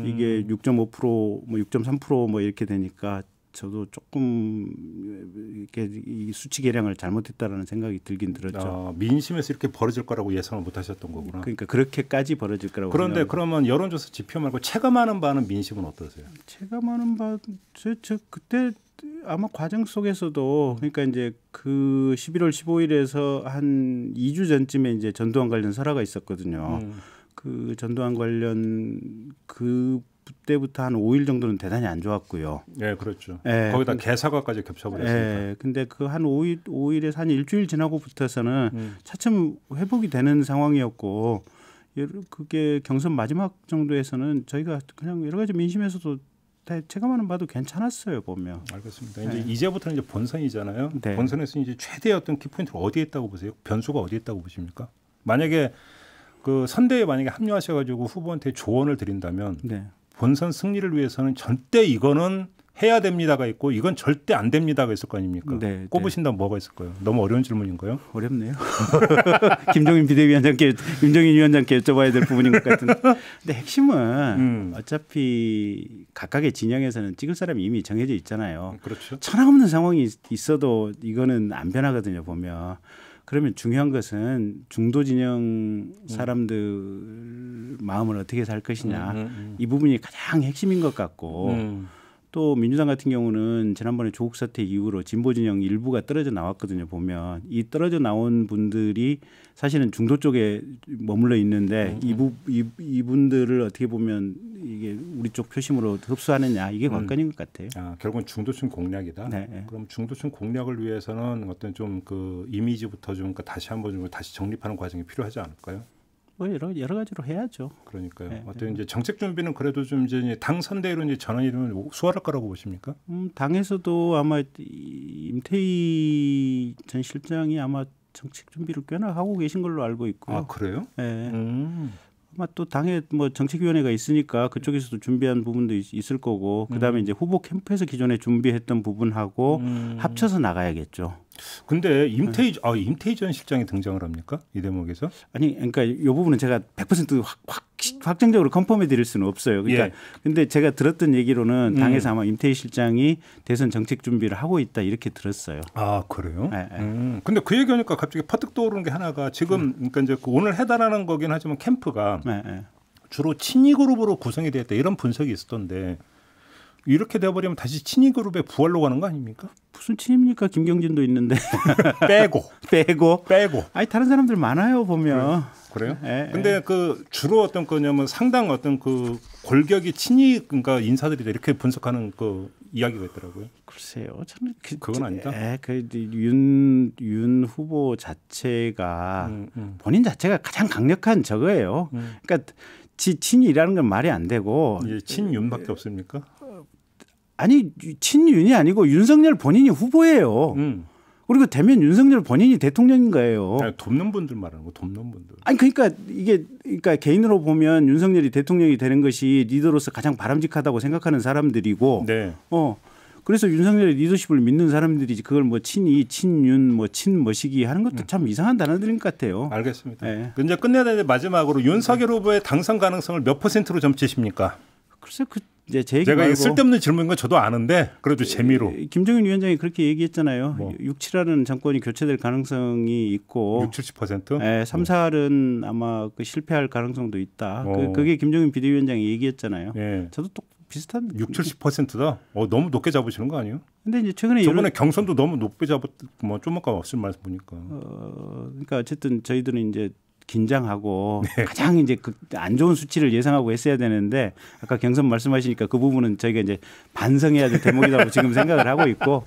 이게 6.5% 뭐 6.3% 뭐 이렇게 되니까 저도 조금 이렇게 이 수치 계량을 잘못했다라는 생각이 들긴 들었죠.
민심에서 이렇게 벌어질 거라고 예상을 못 하셨던 거구나.
그러니까 그렇게까지 벌어질 거라고.
그런데 그러면 여론조사 지표 말고 체감하는 바는 민심은 어떠세요?
체감하는 바 저 그때 아마 과정 속에서도 그러니까 이제 그 11월 15일에서 한 2주 전쯤에 이제 전두환 관련 설화가 있었거든요. 그 전두환 관련 그때부터 한 5일 정도는 대단히 안 좋았고요.
네, 그렇죠. 거기다 개사과까지 겹쳐버렸으니까.
네, 근데 그 한 5일에서 한 일주일 지나고부터서는 차츰 회복이 되는 상황이었고 그게 경선 마지막 정도에서는 저희가 그냥 여러 가지 민심에서도 체감하는 바도 괜찮았어요 보면.
알겠습니다. 이제부터는 이제 본선이잖아요. 본선에서 이제 최대의 어떤 키포인트가 어디에 있다고 보세요? 변수가 어디에 있다고 보십니까? 만약에 그 선대에 만약에 합류하셔가지고 후보한테 조언을 드린다면 본선 승리를 위해서는 절대 이거는 해야 됩니다가 있고 이건 절대 안 됩니다가 있을 거 아닙니까?
네,
꼽으신다면 뭐가 있을까요? 너무 어려운 질문인가요?
어렵네요. 김종인 비대위원장께 김종인 위원장께 여쭤봐야 될 부분인 것 같은데. 근데 핵심은 어차피 각각의 진영에서는 찍을 사람이 이미 정해져 있잖아요.
그렇죠.
천하없는 상황이 있어도 이거는 안 변하거든요. 보면. 그러면 중요한 것은 중도 진영 사람들 마음을 어떻게 살 것이냐. 이 부분이 가장 핵심인 것 같고 또 민주당 같은 경우는 지난번에 조국 사태 이후로 진보 진영 일부가 떨어져 나왔거든요. 보면 이 떨어져 나온 분들이 사실은 중도 쪽에 머물러 있는데 이분들을 어떻게 보면 이게 우리 쪽 표심으로 흡수하느냐 이게 관건인 것 같아요.
아, 결국은 중도층 공략이다.
네.
그럼 중도층 공략을 위해서는 어떤 좀 그 이미지부터 좀 다시 한번 좀 다시 정립하는 과정이 필요하지 않을까요?
뭐 여러 가지로 해야죠.
그러니까요.
네,
어떤 이제 정책 준비는 그래도 좀 이제 당 선대위로 이제 전환이 되면 수월할 거라고 보십니까?
당에서도 아마 임태희 전 실장이 아마 정책 준비를 꽤나 하고 계신 걸로 알고 있고요.
아 그래요?
네. 아마 또 당에 뭐 정책위원회가 있으니까 그쪽에서도 준비한 부분도 있을 거고 그다음에 이제 후보 캠프에서 기존에 준비했던 부분하고 합쳐서 나가야겠죠.
근데 임태희 전 실장이 등장을 합니까? 이 대목에서?
아니 그러니까 이 부분은 제가 100% 확정적으로 컨펌해 드릴 수는 없어요. 그러니까
예.
근데 제가 들었던 얘기로는 당에서 아마 임태희 실장이 대선 정책 준비를 하고 있다 이렇게 들었어요.
아 그래요?
네.
근데 그 얘기하니까 갑자기 퍼뜩 떠오르는 게 하나가 지금 그러니까 이제 오늘 해달하는 거긴 하지만 캠프가
네.
주로 친이 그룹으로 구성이 되었다 이런 분석이 있었던데 이렇게 돼버리면 다시 친이 그룹의 부활로 가는 거 아닙니까?
무슨 친입니까? 김경진도 있는데
빼고.
아니 다른 사람들 많아요 보면.
그래요?
예,
근데 그 주로 어떤 거냐면 상당 어떤 그 골격이 친이 그러니까 인사들이다 이렇게 분석하는 그 이야기가 있더라고요.
글쎄요, 저는
그건 아니다.
윤 후보 자체가 본인 자체가 가장 강력한 저거예요. 그러니까 친이라는 건 말이 안 되고.
친윤밖에 없습니까?
아니 친윤이 아니고 윤석열 본인이 후보예요. 그리고 되면 윤석열 본인이 대통령인 거예요.
아니, 돕는 분들 말하는 거, 돕는 분들.
아니 그러니까 이게 그러니까 개인으로 보면 윤석열이 대통령이 되는 것이 리더로서 가장 바람직하다고 생각하는 사람들이고,
네.
그래서 윤석열의 리더십을 믿는 사람들이 그걸 뭐 친이, 친윤, 뭐 친머시기 하는 것도 참 이상한 단어들인 것 같아요.
알겠습니다.
네.
이제 끝내야 되는데 마지막으로 윤석열 후보의 당선 가능성을 몇 %로 점치십니까?
글쎄 이제 제 얘기
제가
말고
쓸데없는 질문인 건 저도 아는데 그래도 재미로.
김종인 위원장이 그렇게 얘기했잖아요.
뭐.
6, 7할은 정권이 교체될 가능성이 있고
6, 70%?
네, 3, 4할은 아마 그 실패할 가능성도 있다. 그게 김종인 비대위원장이 얘기했잖아요.
네.
저도 또 비슷한
6, 70%다. 너무 높게 잡으시는 거 아니에요?
근데 이제 최근에
저번에 경선도 너무 높게 뭐 좀 아까 없을 말씀 보니까.
그러니까 어쨌든 저희들은 이제 긴장하고 가장 이제 안 좋은 수치를 예상하고 했어야 되는데 아까 경선 말씀하시니까 그 부분은 저희가 이제 반성해야 될 대목이라고 지금 생각을 하고 있고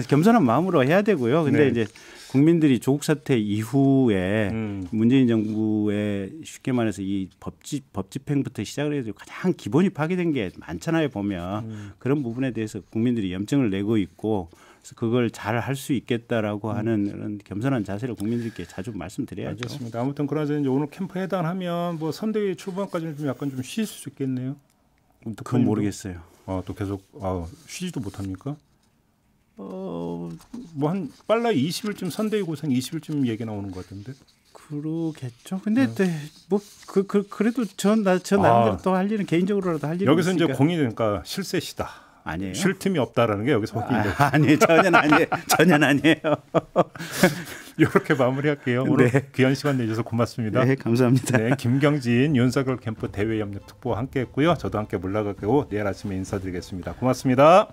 겸손한 마음으로 해야 되고요. 근데 이제 국민들이 조국 사태 이후에 문재인 정부의 쉽게 말해서 이 법 집행부터 시작을 해서 가장 기본이 파괴된 게 많잖아요. 보면 그런 부분에 대해서 국민들이 염증을 내고 있고 그래서 그걸 잘 할 수 있겠다라고 하는 그런 겸손한 자세를 국민들께 자주 말씀드려야죠.
알겠습니다. 아무튼 그러자 이제 오늘 캠프 해단하면 뭐 선대위 출범까지는 좀 약간 좀 쉬실 수 있겠네요.
그건 모르겠어요.
또 계속 쉬지도 못합니까? 뭐 한 빨라 20일쯤 선대위 고생 20일쯤 얘기 나오는 것 같은데.
그러겠죠. 근데 뭐 그래도 전 나름대로 또 할 일은 개인적으로라도 할 일이
여기서
있으니까.
이제 공인이니까 실세시다.
아니에요.
쉴 틈이 없다라는 게 여기서 확인이 돼요.
아니에요. 전혀 아니에요.
이렇게 마무리할게요. 오늘 귀한 시간 내주셔서 고맙습니다.
네, 감사합니다.
네, 김경진 윤석열 캠프 대외협력 특보와 함께했고요. 저도 함께 물러가고 내일 아침에 인사드리겠습니다. 고맙습니다.